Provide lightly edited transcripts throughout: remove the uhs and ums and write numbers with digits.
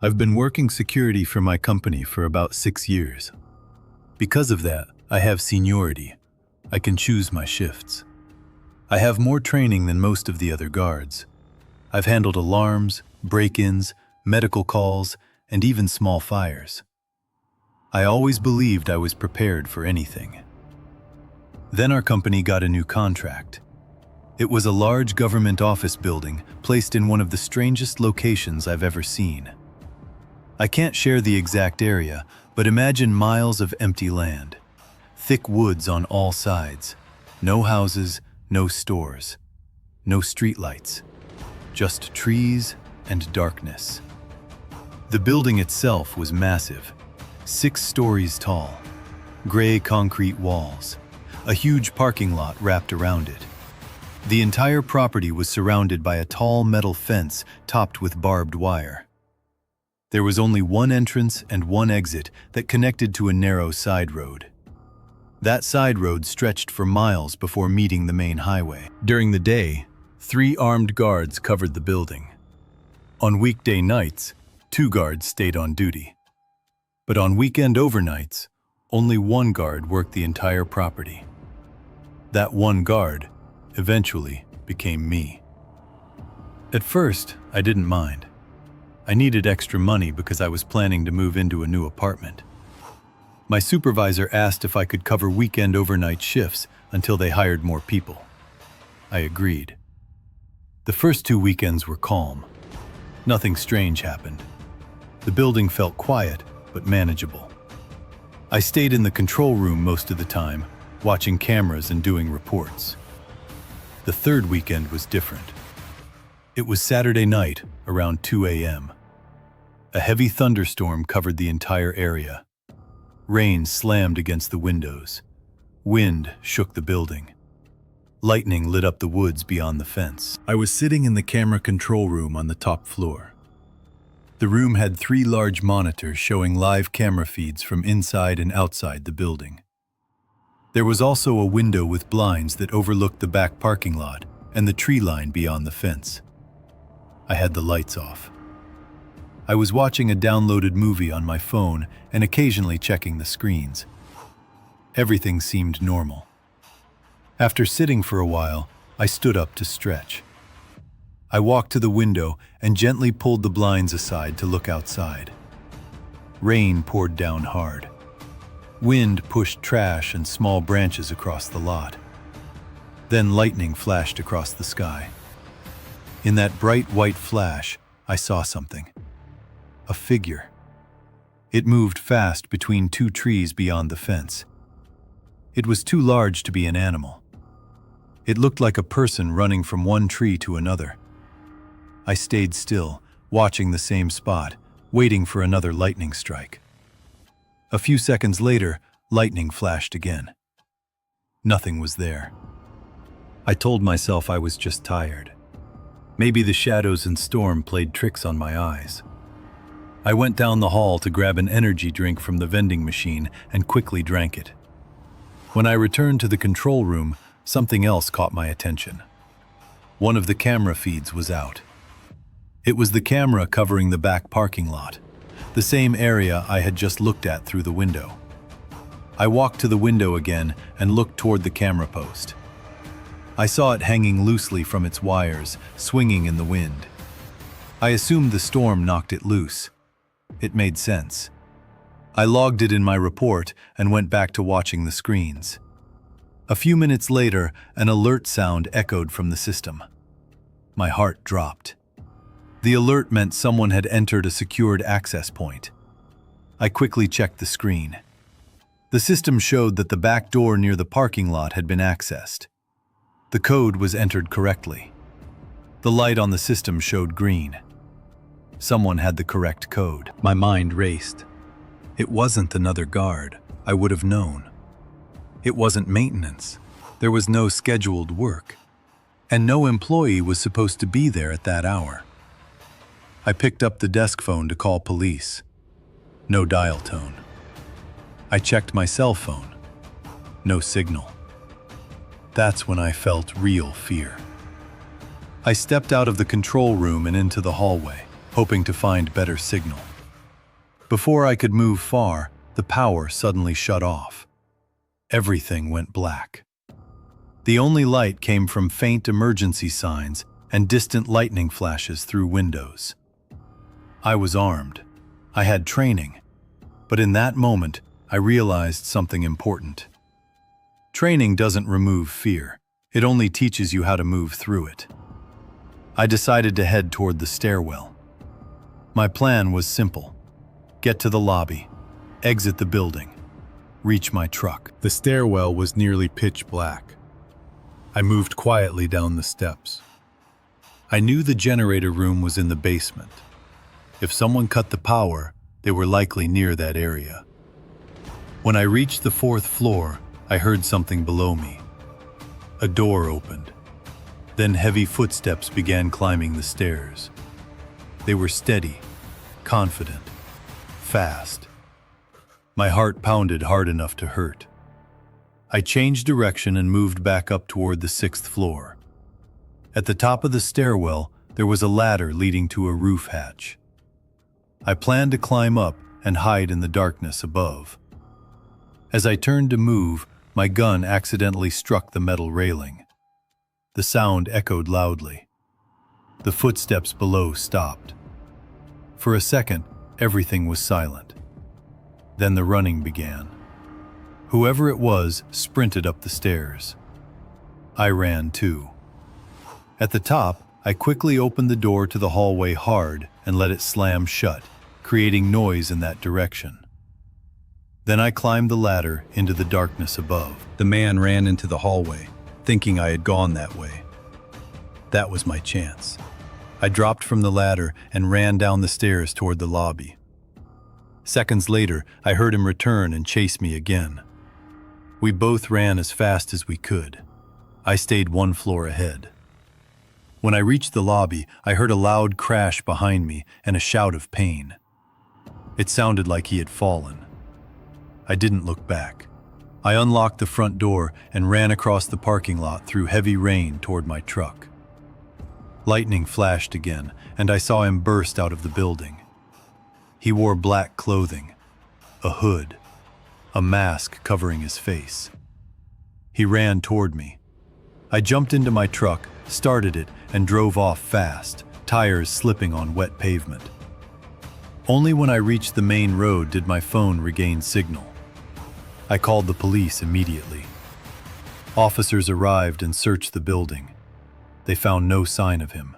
I've been working security for my company for about 6 years. Because of that, I have seniority. I can choose my shifts. I have more training than most of the other guards. I've handled alarms, break-ins, medical calls, and even small fires. I always believed I was prepared for anything. Then our company got a new contract. It was a large government office building placed in one of the strangest locations I've ever seen. I can't share the exact area, but imagine miles of empty land, thick woods on all sides, no houses, no stores, no streetlights, just trees and darkness. The building itself was massive, 6 stories tall, gray concrete walls, a huge parking lot wrapped around it. The entire property was surrounded by a tall metal fence topped with barbed wire. There was only one entrance and one exit that connected to a narrow side road. That side road stretched for miles before meeting the main highway. During the day, 3 armed guards covered the building. On weekday nights, 2 guards stayed on duty. But on weekend overnights, only 1 guard worked the entire property. That 1 guard eventually became me. At first, I didn't mind. I needed extra money because I was planning to move into a new apartment. My supervisor asked if I could cover weekend overnight shifts until they hired more people. I agreed. The first 2 weekends were calm. Nothing strange happened. The building felt quiet, but manageable. I stayed in the control room most of the time, watching cameras and doing reports. The 3rd weekend was different. It was Saturday night, around 2 a.m. A heavy thunderstorm covered the entire area. Rain slammed against the windows. Wind shook the building. Lightning lit up the woods beyond the fence. I was sitting in the camera control room on the top floor. The room had 3 large monitors showing live camera feeds from inside and outside the building. There was also a window with blinds that overlooked the back parking lot and the tree line beyond the fence. I had the lights off. I was watching a downloaded movie on my phone and occasionally checking the screens. Everything seemed normal. After sitting for a while, I stood up to stretch. I walked to the window and gently pulled the blinds aside to look outside. Rain poured down hard. Wind pushed trash and small branches across the lot. Then lightning flashed across the sky. In that bright white flash, I saw something. A figure. It moved fast between 2 trees beyond the fence. It was too large to be an animal. It looked like a person running from one tree to another. I stayed still, watching the same spot, waiting for another lightning strike. A few seconds later, lightning flashed again. Nothing was there. I told myself I was just tired. Maybe the shadows and storm played tricks on my eyes. I went down the hall to grab an energy drink from the vending machine and quickly drank it. When I returned to the control room, something else caught my attention. One of the camera feeds was out. It was the camera covering the back parking lot, the same area I had just looked at through the window. I walked to the window again and looked toward the camera post. I saw it hanging loosely from its wires, swinging in the wind. I assumed the storm knocked it loose. It made sense. I logged it in my report and went back to watching the screens. A few minutes later, an alert sound echoed from the system. My heart dropped. The alert meant someone had entered a secured access point. I quickly checked the screen. The system showed that the back door near the parking lot had been accessed. The code was entered correctly. The light on the system showed green. Someone had the correct code. My mind raced. It wasn't another guard. I would have known. It wasn't maintenance. There was no scheduled work. And no employee was supposed to be there at that hour. I picked up the desk phone to call police. No dial tone. I checked my cell phone. No signal. That's when I felt real fear. I stepped out of the control room and into the hallway, hoping to find better signal. Before I could move far, the power suddenly shut off. Everything went black. The only light came from faint emergency signs and distant lightning flashes through windows. I was armed. I had training. But in that moment, I realized something important. Training doesn't remove fear. It only teaches you how to move through it. I decided to head toward the stairwell. My plan was simple. Get to the lobby, exit the building, reach my truck. The stairwell was nearly pitch black. I moved quietly down the steps. I knew the generator room was in the basement. If someone cut the power, they were likely near that area. When I reached the 4th floor, I heard something below me. A door opened. Then heavy footsteps began climbing the stairs. They were steady, confident, fast. My heart pounded hard enough to hurt. I changed direction and moved back up toward the 6th floor. At the top of the stairwell, there was a ladder leading to a roof hatch. I planned to climb up and hide in the darkness above. As I turned to move, my gun accidentally struck the metal railing. The sound echoed loudly. The footsteps below stopped. For a second, everything was silent. Then the running began. Whoever it was sprinted up the stairs. I ran too. At the top, I quickly opened the door to the hallway hard and let it slam shut, creating noise in that direction. Then I climbed the ladder into the darkness above. The man ran into the hallway, thinking I had gone that way. That was my chance. I dropped from the ladder and ran down the stairs toward the lobby. Seconds later, I heard him return and chase me again. We both ran as fast as we could. I stayed 1 floor ahead. When I reached the lobby, I heard a loud crash behind me and a shout of pain. It sounded like he had fallen. I didn't look back. I unlocked the front door and ran across the parking lot through heavy rain toward my truck. Lightning flashed again, and I saw him burst out of the building. He wore black clothing, a hood, a mask covering his face. He ran toward me. I jumped into my truck, started it, and drove off fast, tires slipping on wet pavement. Only when I reached the main road did my phone regain signal. I called the police immediately. Officers arrived and searched the building. They found no sign of him.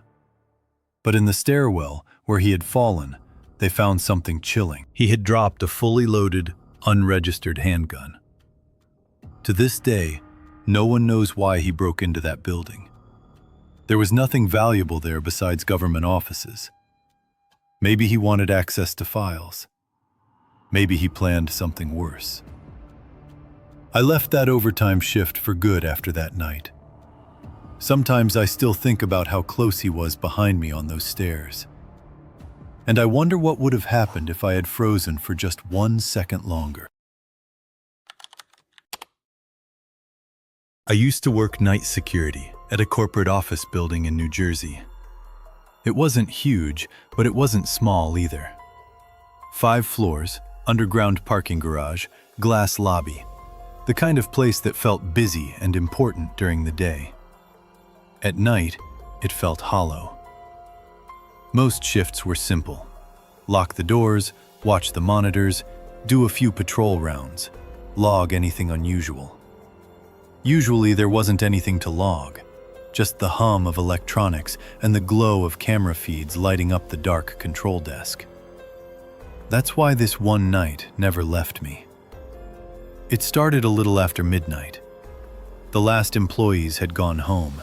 But in the stairwell, where he had fallen, they found something chilling. He had dropped a fully loaded, unregistered handgun. To this day, no one knows why he broke into that building. There was nothing valuable there besides government offices. Maybe he wanted access to files. Maybe he planned something worse. I left that overtime shift for good after that night. Sometimes I still think about how close he was behind me on those stairs. And I wonder what would have happened if I had frozen for just 1 second longer. I used to work night security at a corporate office building in New Jersey. It wasn't huge, but it wasn't small either. 5 floors, underground parking garage, glass lobby. The kind of place that felt busy and important during the day. At night, it felt hollow. Most shifts were simple. Lock the doors, watch the monitors, do a few patrol rounds, log anything unusual. Usually there wasn't anything to log, just the hum of electronics and the glow of camera feeds lighting up the dark control desk. That's why this one night never left me. It started a little after midnight. The last employees had gone home.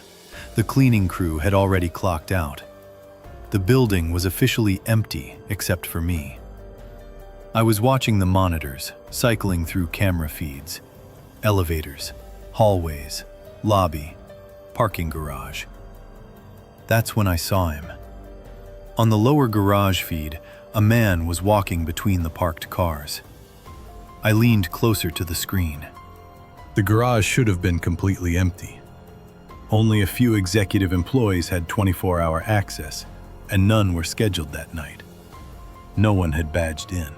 The cleaning crew had already clocked out. The building was officially empty except for me. I was watching the monitors, cycling through camera feeds, elevators, hallways, lobby, parking garage. That's when I saw him. On the lower garage feed, a man was walking between the parked cars. I leaned closer to the screen. The garage should have been completely empty. Only a few executive employees had 24-hour access, and none were scheduled that night. No one had badged in.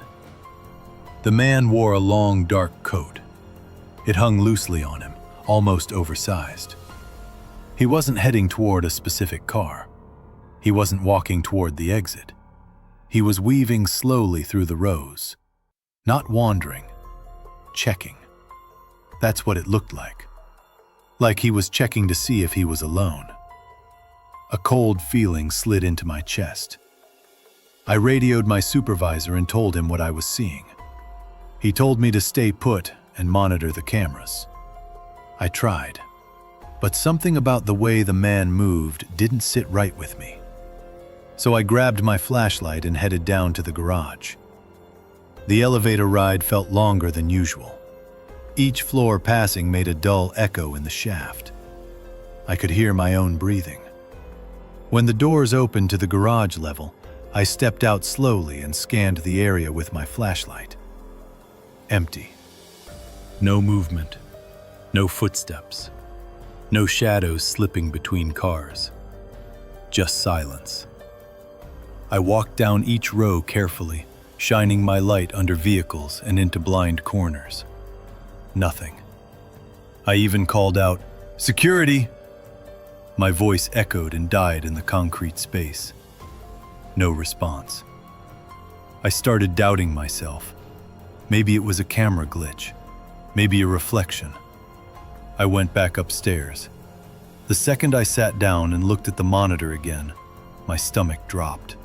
The man wore a long, dark coat. It hung loosely on him, almost oversized. He wasn't heading toward a specific car. He wasn't walking toward the exit. He was weaving slowly through the rows. Not wandering, checking. That's what it looked like. Like he was checking to see if he was alone. A cold feeling slid into my chest. I radioed my supervisor and told him what I was seeing. He told me to stay put and monitor the cameras. I tried, but something about the way the man moved didn't sit right with me. So I grabbed my flashlight and headed down to the garage. The elevator ride felt longer than usual. Each floor passing made a dull echo in the shaft. I could hear my own breathing. When the doors opened to the garage level, I stepped out slowly and scanned the area with my flashlight. Empty. No movement. No footsteps. No shadows slipping between cars. Just silence. I walked down each row carefully, shining my light under vehicles and into blind corners. Nothing. I even called out, "Security!" My voice echoed and died in the concrete space. No response. I started doubting myself. Maybe it was a camera glitch. Maybe a reflection. I went back upstairs. The second I sat down and looked at the monitor again, my stomach dropped.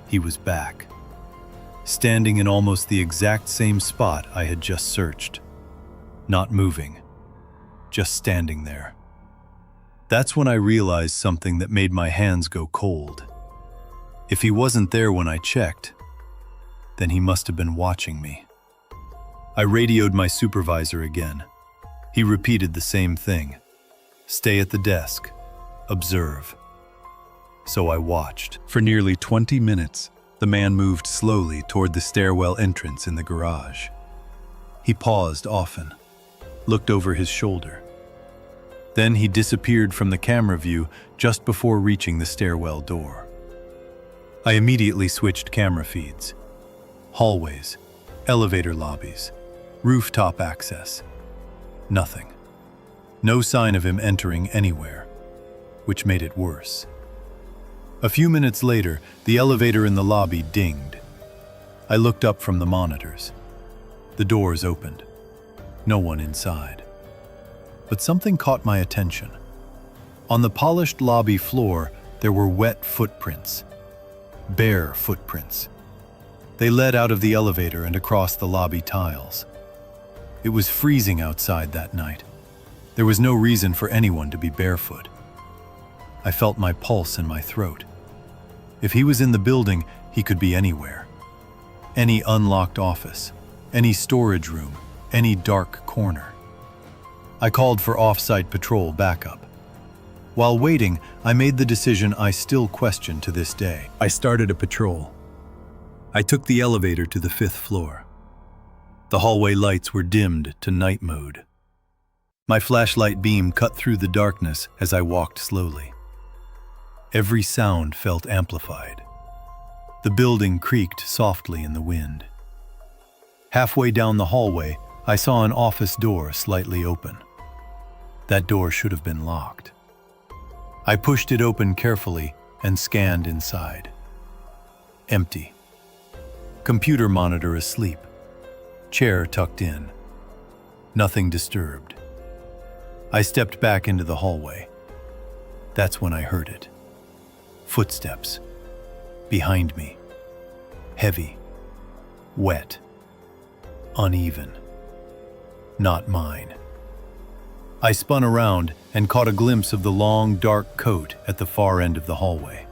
He was back, standing in almost the exact same spot I had just searched. Not moving, just standing there. That's when I realized something that made my hands go cold. If he wasn't there when I checked, then he must have been watching me. I radioed my supervisor again. He repeated the same thing. Stay at the desk. Observe. So I watched. For nearly 20 minutes, the man moved slowly toward the stairwell entrance in the garage. He paused often, looked over his shoulder. Then he disappeared from the camera view just before reaching the stairwell door. I immediately switched camera feeds. Hallways, elevator lobbies, rooftop access. Nothing. No sign of him entering anywhere, which made it worse. A few minutes later, the elevator in the lobby dinged. I looked up from the monitors. The doors opened. No one inside. But something caught my attention. On the polished lobby floor, there were wet footprints. Bare footprints. They led out of the elevator and across the lobby tiles. It was freezing outside that night. There was no reason for anyone to be barefoot. I felt my pulse in my throat. If he was in the building, he could be anywhere. Any unlocked office, any storage room, any dark corner. I called for off-site patrol backup. While waiting, I made the decision I still question to this day. I started a patrol. I took the elevator to the 5th floor. The hallway lights were dimmed to night mode. My flashlight beam cut through the darkness as I walked slowly. Every sound felt amplified. The building creaked softly in the wind. Halfway down the hallway, I saw an office door slightly open. That door should have been locked. I pushed it open carefully and scanned inside. Empty. Computer monitor asleep. Chair tucked in. Nothing disturbed. I stepped back into the hallway. That's when I heard it. Footsteps. Behind me. Heavy. Wet. Uneven. Not mine. I spun around and caught a glimpse of the long, dark coat at the far end of the hallway.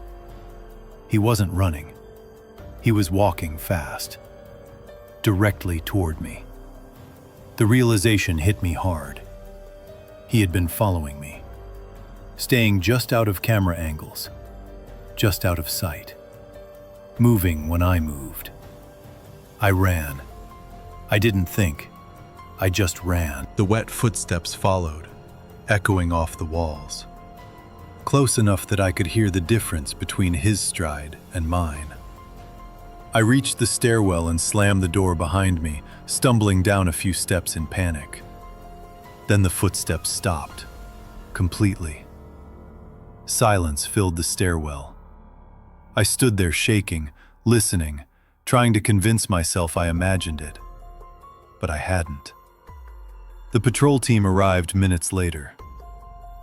He wasn't running. He was walking fast. Directly toward me. The realization hit me hard. He had been following me, staying just out of camera angles, just out of sight, moving when I moved. I ran. I didn't think. I just ran. The wet footsteps followed, echoing off the walls, close enough that I could hear the difference between his stride and mine. I reached the stairwell and slammed the door behind me, stumbling down a few steps in panic. Then the footsteps stopped, completely. Silence filled the stairwell. I stood there shaking, listening, trying to convince myself I imagined it. But I hadn't. The patrol team arrived minutes later.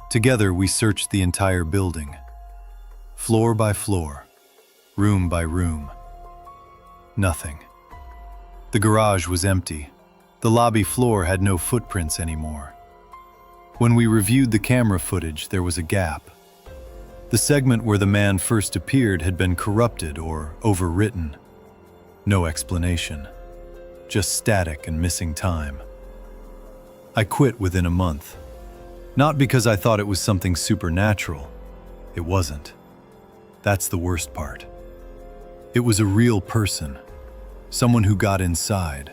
Together, we searched the entire building, floor by floor, room by room. Nothing. The garage was empty. The lobby floor had no footprints anymore. When we reviewed the camera footage, there was a gap. The segment where the man first appeared had been corrupted or overwritten. No explanation. Just static and missing time. I quit within a month. Not because I thought it was something supernatural. It wasn't. That's the worst part. It was a real person. Someone who got inside.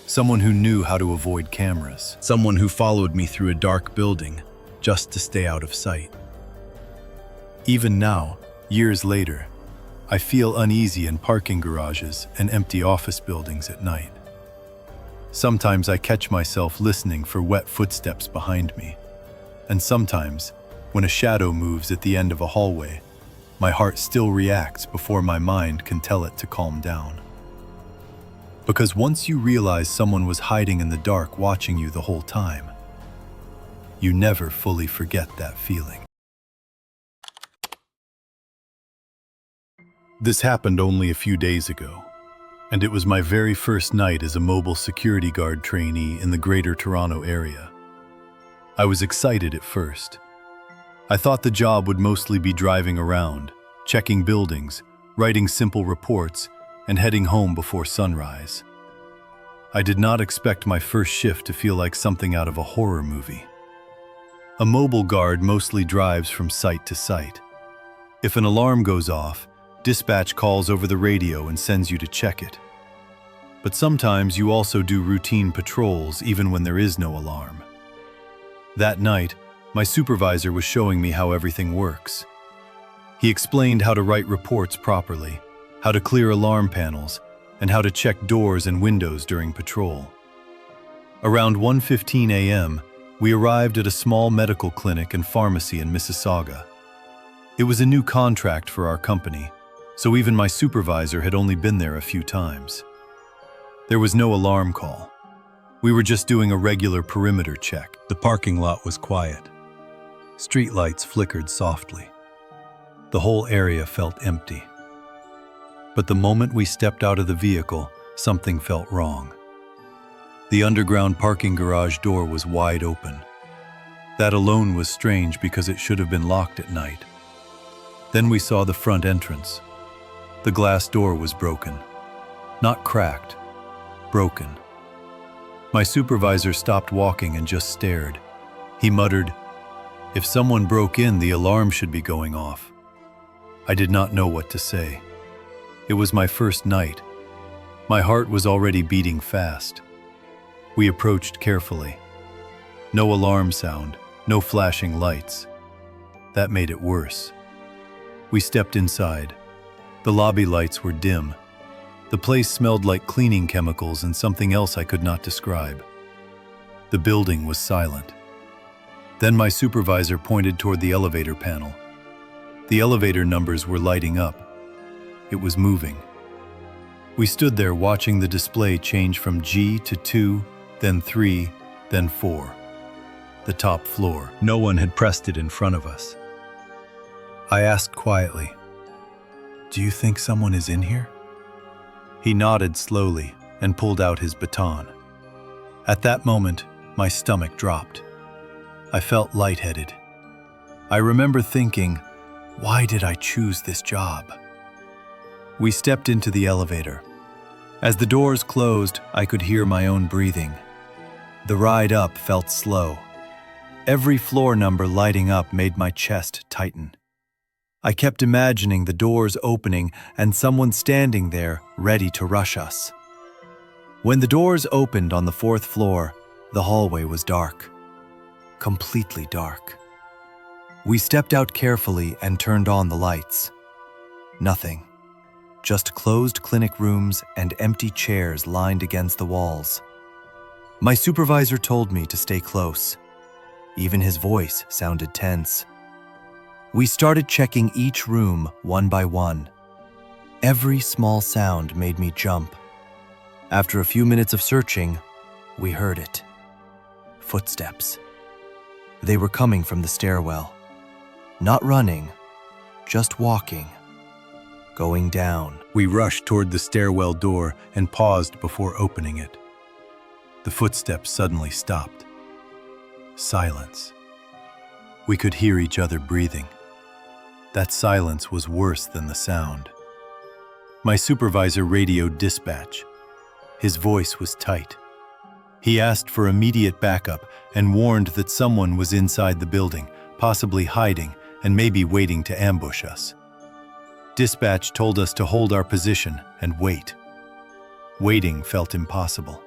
Someone who knew how to avoid cameras. Someone who followed me through a dark building just to stay out of sight. Even now, years later, I feel uneasy in parking garages and empty office buildings at night. Sometimes I catch myself listening for wet footsteps behind me. And sometimes, when a shadow moves at the end of a hallway, my heart still reacts before my mind can tell it to calm down. Because once you realize someone was hiding in the dark watching you the whole time, you never fully forget that feeling. This happened only a few days ago, and it was my very first night as a mobile security guard trainee in the Greater Toronto area. I was excited at first. I thought the job would mostly be driving around, checking buildings, writing simple reports, and heading home before sunrise. I did not expect my first shift to feel like something out of a horror movie. A mobile guard mostly drives from site to site. If an alarm goes off, dispatch calls over the radio and sends you to check it. But sometimes you also do routine patrols even when there is no alarm. That night, my supervisor was showing me how everything works. He explained how to write reports properly, how to clear alarm panels, and how to check doors and windows during patrol. Around 1:15 a.m., we arrived at a small medical clinic and pharmacy in Mississauga. It was a new contract for our company, so even my supervisor had only been there a few times. There was no alarm call. We were just doing a regular perimeter check. The parking lot was quiet. Streetlights flickered softly. The whole area felt empty. But the moment we stepped out of the vehicle, something felt wrong. The underground parking garage door was wide open. That alone was strange because it should have been locked at night. Then we saw the front entrance. The glass door was broken. Not cracked, broken. My supervisor stopped walking and just stared. He muttered, "If someone broke in, the alarm should be going off." I did not know what to say. It was my first night. My heart was already beating fast. We approached carefully. No alarm sound, no flashing lights. That made it worse. We stepped inside. The lobby lights were dim. The place smelled like cleaning chemicals and something else I could not describe. The building was silent. Then my supervisor pointed toward the elevator panel. The elevator numbers were lighting up. It was moving. We stood there watching the display change from G to 2, then 3, then 4. The top floor. No one had pressed it in front of us. I asked quietly, "Do you think someone is in here?" He nodded slowly and pulled out his baton. At that moment, my stomach dropped. I felt lightheaded. I remember thinking, why did I choose this job? We stepped into the elevator. As the doors closed, I could hear my own breathing. The ride up felt slow. Every floor number lighting up made my chest tighten. I kept imagining the doors opening and someone standing there, ready to rush us. When the doors opened on the 4th floor, the hallway was dark. Completely dark. We stepped out carefully and turned on the lights. Nothing. just closed clinic rooms and empty chairs lined against the walls. My supervisor told me to stay close. Even his voice sounded tense. We started checking each room one by one. Every small sound made me jump. After a few minutes of searching, we heard it. Footsteps. They were coming from the stairwell. Not running, just walking. Going down. We rushed toward the stairwell door and paused before opening it. The footsteps suddenly stopped. Silence. We could hear each other breathing. That silence was worse than the sound. My supervisor radioed dispatch. His voice was tight. He asked for immediate backup and warned that someone was inside the building, possibly hiding and maybe waiting to ambush us. Dispatch told us to hold our position and wait. Waiting felt impossible.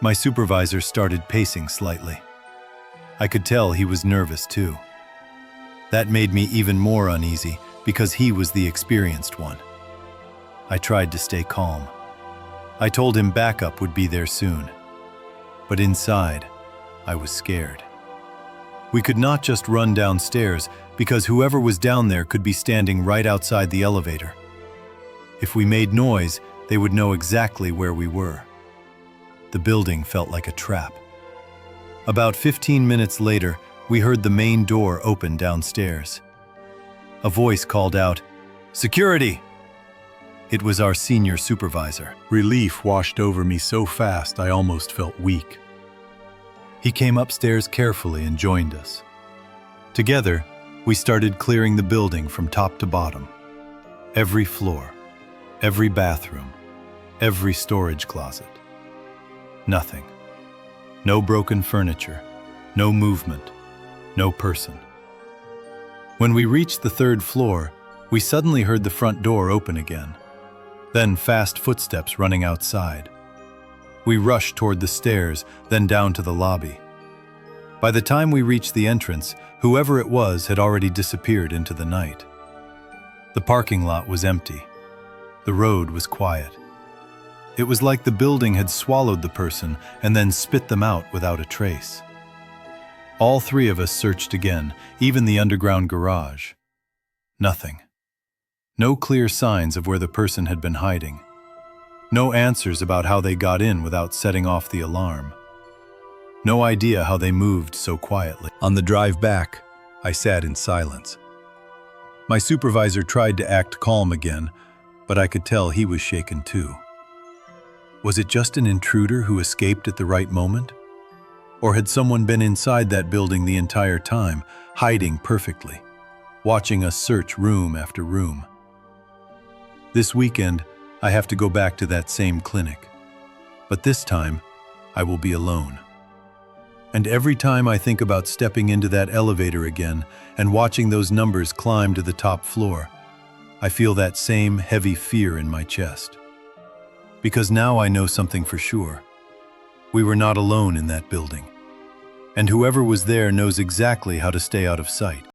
My supervisor started pacing slightly. I could tell he was nervous too. That made me even more uneasy because he was the experienced one. I tried to stay calm. I told him backup would be there soon. But inside, I was scared. We could not just run downstairs because whoever was down there could be standing right outside the elevator. If we made noise, they would know exactly where we were. The building felt like a trap. About 15 minutes later, we heard the main door open downstairs. A voice called out, "Security!" It was our senior supervisor. Relief washed over me so fast I almost felt weak. He came upstairs carefully and joined us. Together, we started clearing the building from top to bottom. Every floor, every bathroom, every storage closet. Nothing. No broken furniture, no movement, no person. When we reached the third floor, we suddenly heard the front door open again. Then fast footsteps running outside. We rushed toward the stairs, then down to the lobby. By the time we reached the entrance, whoever it was had already disappeared into the night. The parking lot was empty. The road was quiet. It was like the building had swallowed the person and then spit them out without a trace. All three of us searched again, even the underground garage. Nothing. No clear signs of where the person had been hiding. No answers about how they got in without setting off the alarm. No idea how they moved so quietly. On the drive back, I sat in silence. My supervisor tried to act calm again, but I could tell he was shaken too. Was it just an intruder who escaped at the right moment? Or had someone been inside that building the entire time, hiding perfectly, watching us search room after room? This weekend, I have to go back to that same clinic. But this time, I will be alone. And every time I think about stepping into that elevator again and watching those numbers climb to the top floor, I feel that same heavy fear in my chest. Because now I know something for sure. We were not alone in that building. And whoever was there knows exactly how to stay out of sight.